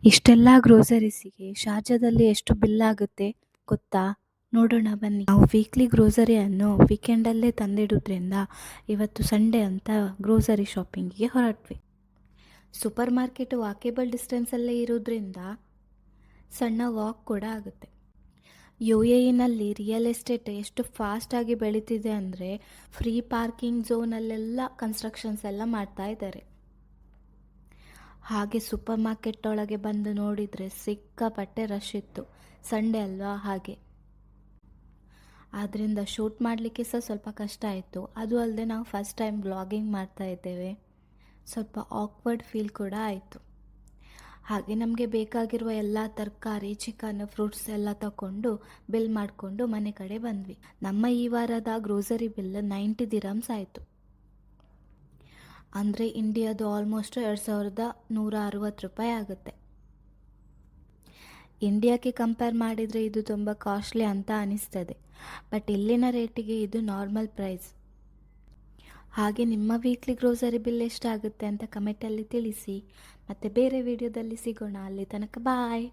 ಇಷ್ಟೆಲ್ಲ ಗ್ರೋಸರೀಸಿಗೆ ಶಾರ್ಜಾದಲ್ಲಿ ಎಷ್ಟು ಬಿಲ್ ಆಗುತ್ತೆ ಗೊತ್ತಾ? ನೋಡೋಣ ಬನ್ನಿ. ನಾವು ವೀಕ್ಲಿ ಗ್ರೋಸರಿಯನ್ನು ವೀಕೆಂಡಲ್ಲೇ ತಂದಿಡೋದ್ರಿಂದ ಇವತ್ತು ಸಂಡೇ ಅಂತ ಗ್ರೋಸರಿ ಶಾಪಿಂಗಿಗೆ ಹೊರಟ್ವಿ. ಸೂಪರ್ ಮಾರ್ಕೆಟ್ ವಾಕೇಬಲ್ ಡಿಸ್ಟೆನ್ಸಲ್ಲೇ ಇರೋದ್ರಿಂದ ಸಣ್ಣ ವಾಕ್ ಕೂಡ ಆಗುತ್ತೆ. UAEನಲ್ಲಿ ರಿಯಲ್ ಎಸ್ಟೇಟ್ ಎಷ್ಟು ಫಾಸ್ಟಾಗಿ ಬೆಳೀತಿದೆ ಅಂದರೆ ಫ್ರೀ ಪಾರ್ಕಿಂಗ್ ಝೋನಲ್ಲೆಲ್ಲ ಕನ್ಸ್ಟ್ರಕ್ಷನ್ಸ್ ಎಲ್ಲ ಮಾಡ್ತಾ ಇದ್ದಾರೆ. ಹಾಗೆ ಸೂಪರ್ ಮಾರ್ಕೆಟ್ ಒಳಗೆ ಬಂದು ನೋಡಿದರೆ ಸಿಕ್ಕಾಪಟ್ಟೆ ರಶ್ ಇತ್ತು. ಸಂಡೇ ಅಲ್ವಾ, ಹಾಗೆ ಆದ್ದರಿಂದ ಶೂಟ್ ಮಾಡಲಿಕ್ಕೆ ಸಹ ಸ್ವಲ್ಪ ಕಷ್ಟ ಆಯಿತು. ಅದು ಅಲ್ಲದೆ ನಾವು ಫಸ್ಟ್ ಟೈಮ್ ವ್ಲಾಗಿಂಗ್ ಮಾಡ್ತಾ ಇದ್ದೇವೆ, ಸ್ವಲ್ಪ ಆಕ್ವರ್ಡ್ ಫೀಲ್ ಕೂಡ ಆಯಿತು. ಹಾಗೆ ನಮಗೆ ಬೇಕಾಗಿರುವ ಎಲ್ಲ ತರಕಾರಿ, ಚಿಕನ್, ಫ್ರೂಟ್ಸ್ ಎಲ್ಲ ತಗೊಂಡು ಬಿಲ್ ಮಾಡಿಕೊಂಡು ಮನೆ ಕಡೆ ಬಂದ್ವಿ. ನಮ್ಮ ಈ ವಾರದ ಗ್ರೋಸರಿ ಬಿಲ್ 90 ದಿರಮ್ಸ್ ಆಯಿತು. ಅಂದರೆ ಇಂಡಿಯಾದು ಆಲ್ಮೋಸ್ಟ್ 2160 ರೂಪಾಯಿ ಆಗುತ್ತೆ. ಇಂಡಿಯಾಕ್ಕೆ ಕಂಪೇರ್ ಮಾಡಿದರೆ ಇದು ತುಂಬ ಕಾಸ್ಟ್ಲಿ ಅಂತ ಅನಿಸ್ತದೆ, ಬಟ್ ಇಲ್ಲಿನ ರೇಟಿಗೆ ಇದು ನಾರ್ಮಲ್ ಪ್ರೈಸ್. ಹಾಗೆ ನಿಮ್ಮ ವೀಕ್ಲಿ ಗ್ರೋಸರಿ ಬಿಲ್ ಎಷ್ಟಾಗುತ್ತೆ ಅಂತ ಕಮೆಂಟಲ್ಲಿ ತಿಳಿಸಿ. ಮತ್ತು ಬೇರೆ ವಿಡಿಯೋದಲ್ಲಿ ಸಿಗೋಣ. ಅಲ್ಲಿ ತನಕ ಬಾಯ್.